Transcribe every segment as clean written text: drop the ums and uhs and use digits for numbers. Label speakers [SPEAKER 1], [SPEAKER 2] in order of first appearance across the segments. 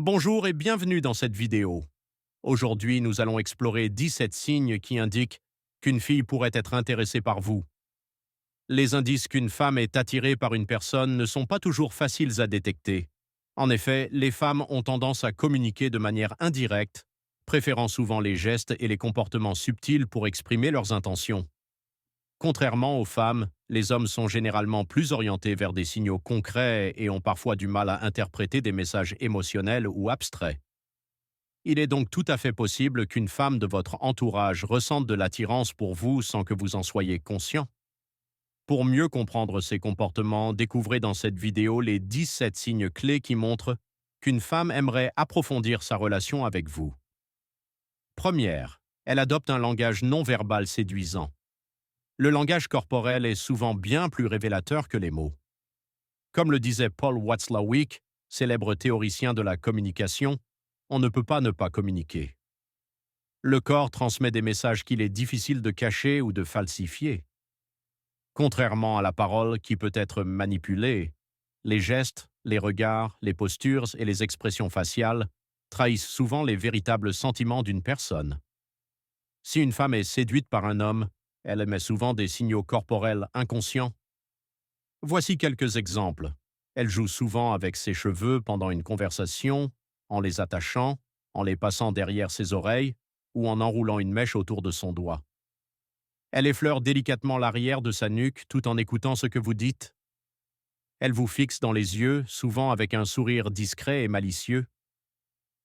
[SPEAKER 1] Bonjour et bienvenue dans cette vidéo. Aujourd'hui, nous allons explorer 17 signes qui indiquent qu'une fille pourrait être intéressée par vous. Les indices qu'une femme est attirée par une personne ne sont pas toujours faciles à détecter. En effet, les femmes ont tendance à communiquer de manière indirecte, préférant souvent les gestes et les comportements subtils pour exprimer leurs intentions. Contrairement aux femmes, les hommes sont généralement plus orientés vers des signaux concrets et ont parfois du mal à interpréter des messages émotionnels ou abstraits. Il est donc tout à fait possible qu'une femme de votre entourage ressente de l'attirance pour vous sans que vous en soyez conscient. Pour mieux comprendre ces comportements, découvrez dans cette vidéo les 17 signes clés qui montrent qu'une femme aimerait approfondir sa relation avec vous. Première, elle adopte un langage non verbal séduisant. Le langage corporel est souvent bien plus révélateur que les mots. Comme le disait Paul Watzlawick, célèbre théoricien de la communication, on ne peut pas ne pas communiquer. Le corps transmet des messages qu'il est difficile de cacher ou de falsifier. Contrairement à la parole qui peut être manipulée, les gestes, les regards, les postures et les expressions faciales trahissent souvent les véritables sentiments d'une personne. Si une femme est séduite par un homme, elle émet souvent des signaux corporels inconscients. Voici quelques exemples. Elle joue souvent avec ses cheveux pendant une conversation, en les attachant, en les passant derrière ses oreilles ou en enroulant une mèche autour de son doigt. Elle effleure délicatement l'arrière de sa nuque tout en écoutant ce que vous dites. Elle vous fixe dans les yeux, souvent avec un sourire discret et malicieux.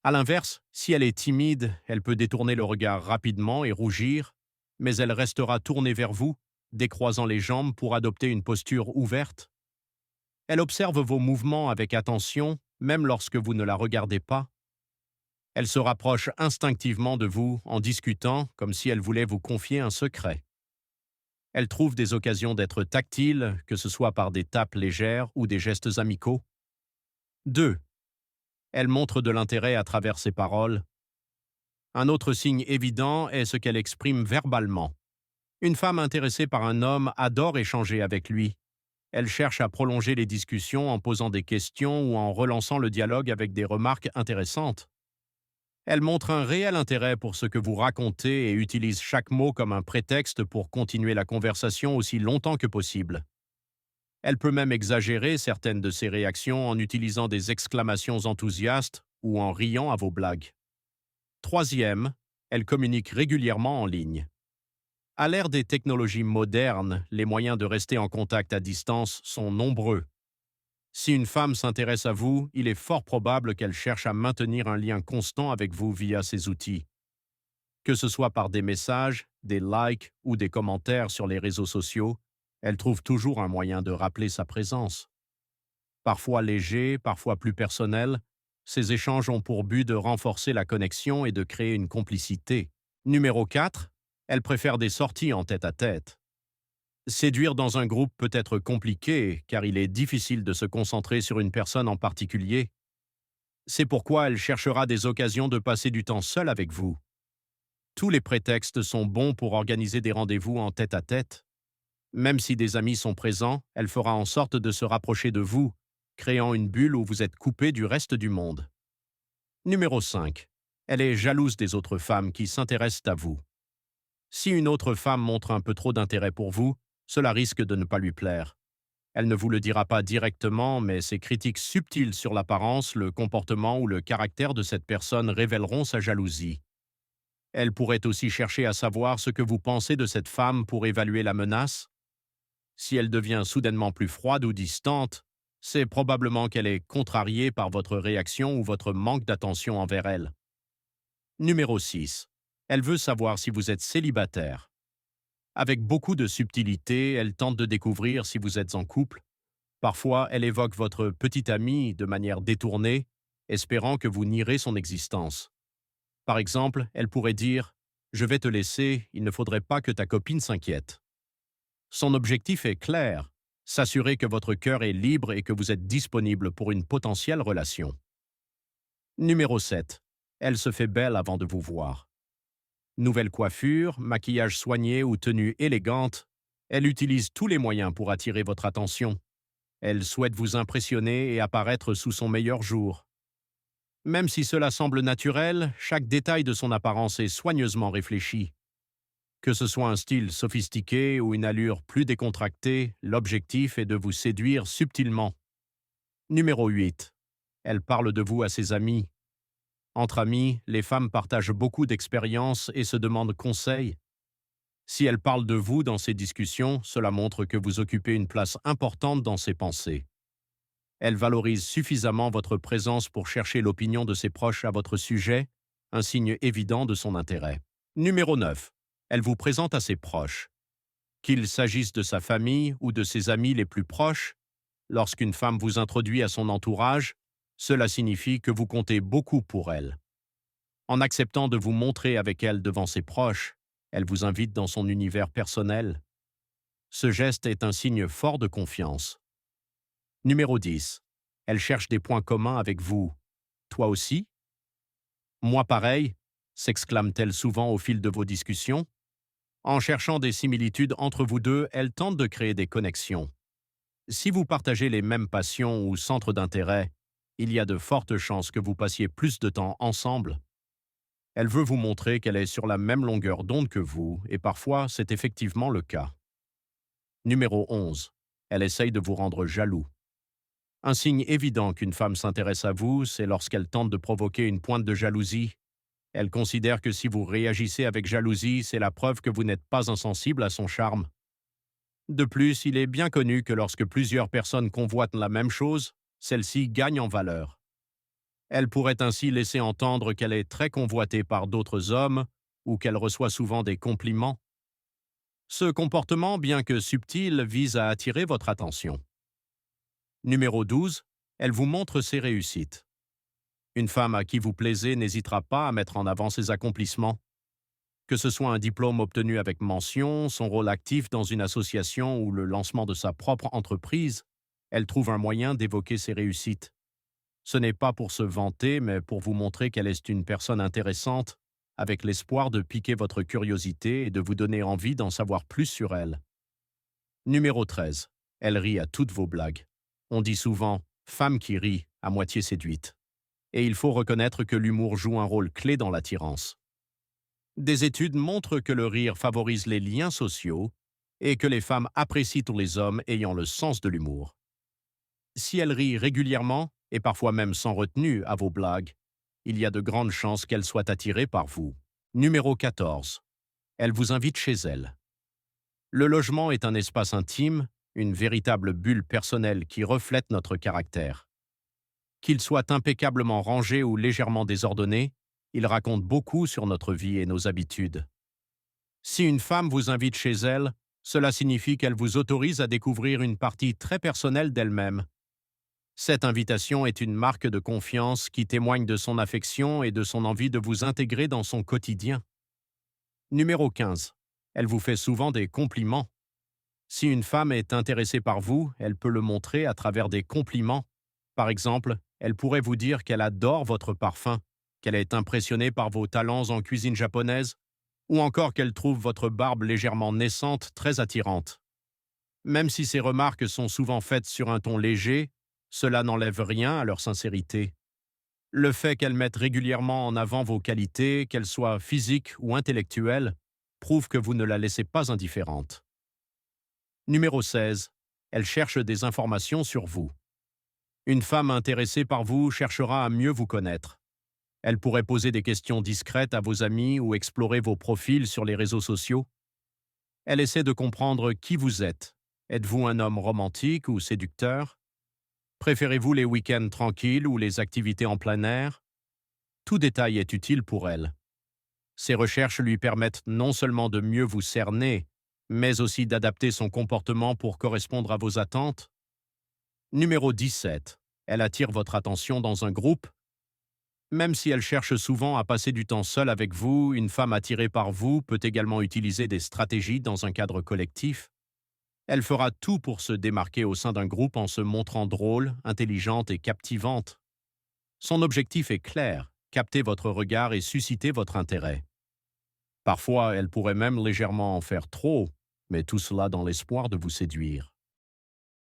[SPEAKER 1] À l'inverse, si elle est timide, elle peut détourner le regard rapidement et rougir, mais elle restera tournée vers vous, décroisant les jambes pour adopter une posture ouverte. Elle observe vos mouvements avec attention, même lorsque vous ne la regardez pas. Elle se rapproche instinctivement de vous en discutant comme si elle voulait vous confier un secret. Elle trouve des occasions d'être tactile, que ce soit par des tapes légères ou des gestes amicaux. 2. Elle montre de l'intérêt à travers ses paroles. Un autre signe évident est ce qu'elle exprime verbalement. Une femme intéressée par un homme adore échanger avec lui. Elle cherche à prolonger les discussions en posant des questions ou en relançant le dialogue avec des remarques intéressantes. Elle montre un réel intérêt pour ce que vous racontez et utilise chaque mot comme un prétexte pour continuer la conversation aussi longtemps que possible. Elle peut même exagérer certaines de ses réactions en utilisant des exclamations enthousiastes ou en riant à vos blagues. 3. Elle communique régulièrement en ligne. À l'ère des technologies modernes, les moyens de rester en contact à distance sont nombreux. Si une femme s'intéresse à vous, il est fort probable qu'elle cherche à maintenir un lien constant avec vous via ces outils. Que ce soit par des messages, des likes ou des commentaires sur les réseaux sociaux, elle trouve toujours un moyen de rappeler sa présence. Parfois légers, parfois plus personnels, ces échanges ont pour but de renforcer la connexion et de créer une complicité. Numéro 4. Elle préfère des sorties en tête-à-tête. Séduire dans un groupe peut être compliqué car il est difficile de se concentrer sur une personne en particulier. C'est pourquoi elle cherchera des occasions de passer du temps seule avec vous. Tous les prétextes sont bons pour organiser des rendez-vous en tête-à-tête. Même si des amis sont présents, elle fera en sorte de se rapprocher de vous, créant une bulle où vous êtes coupé du reste du monde. Numéro 5. Elle est jalouse des autres femmes qui s'intéressent à vous. Si une autre femme montre un peu trop d'intérêt pour vous, cela risque de ne pas lui plaire. Elle ne vous le dira pas directement, mais ses critiques subtiles sur l'apparence, le comportement ou le caractère de cette personne révéleront sa jalousie. Elle pourrait aussi chercher à savoir ce que vous pensez de cette femme pour évaluer la menace. Si elle devient soudainement plus froide ou distante, c'est probablement qu'elle est contrariée par votre réaction ou votre manque d'attention envers elle. Numéro 6. Elle veut savoir si vous êtes célibataire. Avec beaucoup de subtilité, elle tente de découvrir si vous êtes en couple. Parfois, elle évoque votre petite amie de manière détournée, espérant que vous nierez son existence. Par exemple, elle pourrait dire « Je vais te laisser, il ne faudrait pas que ta copine s'inquiète ». Son objectif est clair, s'assurer que votre cœur est libre et que vous êtes disponible pour une potentielle relation. Numéro 7. Elle se fait belle avant de vous voir. Nouvelle coiffure, maquillage soigné ou tenue élégante, elle utilise tous les moyens pour attirer votre attention. Elle souhaite vous impressionner et apparaître sous son meilleur jour. Même si cela semble naturel, chaque détail de son apparence est soigneusement réfléchi. Que ce soit un style sophistiqué ou une allure plus décontractée, l'objectif est de vous séduire subtilement. Numéro 8. Elle parle de vous à ses amis. Entre amis, les femmes partagent beaucoup d'expériences et se demandent conseil. Si elles parlent de vous dans ces discussions, cela montre que vous occupez une place importante dans ses pensées. Elle valorise suffisamment votre présence pour chercher l'opinion de ses proches à votre sujet, un signe évident de son intérêt. Numéro 9. Elle vous présente à ses proches. Qu'il s'agisse de sa famille ou de ses amis les plus proches, lorsqu'une femme vous introduit à son entourage, cela signifie que vous comptez beaucoup pour elle. En acceptant de vous montrer avec elle devant ses proches, elle vous invite dans son univers personnel. Ce geste est un signe fort de confiance. Numéro 10. Elle cherche des points communs avec vous. Toi aussi? Moi pareil, s'exclame-t-elle souvent au fil de vos discussions. En cherchant des similitudes entre vous deux, elle tente de créer des connexions. Si vous partagez les mêmes passions ou centres d'intérêt, il y a de fortes chances que vous passiez plus de temps ensemble. Elle veut vous montrer qu'elle est sur la même longueur d'onde que vous, et parfois c'est effectivement le cas. Numéro 11. Elle essaye de vous rendre jaloux. Un signe évident qu'une femme s'intéresse à vous, c'est lorsqu'elle tente de provoquer une pointe de jalousie. Elle considère que si vous réagissez avec jalousie, c'est la preuve que vous n'êtes pas insensible à son charme. De plus, il est bien connu que lorsque plusieurs personnes convoitent la même chose, celle-ci gagne en valeur. Elle pourrait ainsi laisser entendre qu'elle est très convoitée par d'autres hommes ou qu'elle reçoit souvent des compliments. Ce comportement, bien que subtil, vise à attirer votre attention. Numéro 12. Elle vous montre ses réussites. Une femme à qui vous plaisez n'hésitera pas à mettre en avant ses accomplissements. Que ce soit un diplôme obtenu avec mention, son rôle actif dans une association ou le lancement de sa propre entreprise, elle trouve un moyen d'évoquer ses réussites. Ce n'est pas pour se vanter, mais pour vous montrer qu'elle est une personne intéressante, avec l'espoir de piquer votre curiosité et de vous donner envie d'en savoir plus sur elle. Numéro 13. Elle rit à toutes vos blagues. On dit souvent « femme qui rit, à moitié séduite ». Et il faut reconnaître que l'humour joue un rôle clé dans l'attirance. Des études montrent que le rire favorise les liens sociaux et que les femmes apprécient tous les hommes ayant le sens de l'humour. Si elle rit régulièrement, et parfois même sans retenue à vos blagues, il y a de grandes chances qu'elle soit attirée par vous. Numéro 14. Elle vous invite chez elle. Le logement est un espace intime, une véritable bulle personnelle qui reflète notre caractère. Qu'il soit impeccablement rangé ou légèrement désordonné, il raconte beaucoup sur notre vie et nos habitudes. Si une femme vous invite chez elle, cela signifie qu'elle vous autorise à découvrir une partie très personnelle d'elle-même. Cette invitation est une marque de confiance qui témoigne de son affection et de son envie de vous intégrer dans son quotidien. Numéro 15. Elle vous fait souvent des compliments. Si une femme est intéressée par vous, elle peut le montrer à travers des compliments. Par exemple, elle pourrait vous dire qu'elle adore votre parfum, qu'elle est impressionnée par vos talents en cuisine japonaise, ou encore qu'elle trouve votre barbe légèrement naissante très attirante. Même si ces remarques sont souvent faites sur un ton léger, cela n'enlève rien à leur sincérité. Le fait qu'elles mettent régulièrement en avant vos qualités, qu'elles soient physiques ou intellectuelles, prouve que vous ne la laissez pas indifférente. Numéro 16. Elle cherche des informations sur vous. Une femme intéressée par vous cherchera à mieux vous connaître. Elle pourrait poser des questions discrètes à vos amis ou explorer vos profils sur les réseaux sociaux. Elle essaie de comprendre qui vous êtes. Êtes-vous un homme romantique ou séducteur? Préférez-vous les week-ends tranquilles ou les activités en plein air? Tout détail est utile pour elle. Ces recherches lui permettent non seulement de mieux vous cerner, mais aussi d'adapter son comportement pour correspondre à vos attentes. Numéro 17. Elle attire votre attention dans un groupe. Même si elle cherche souvent à passer du temps seule avec vous, une femme attirée par vous peut également utiliser des stratégies dans un cadre collectif. Elle fera tout pour se démarquer au sein d'un groupe en se montrant drôle, intelligente et captivante. Son objectif est clair, capter votre regard et susciter votre intérêt. Parfois, elle pourrait même légèrement en faire trop, mais tout cela dans l'espoir de vous séduire.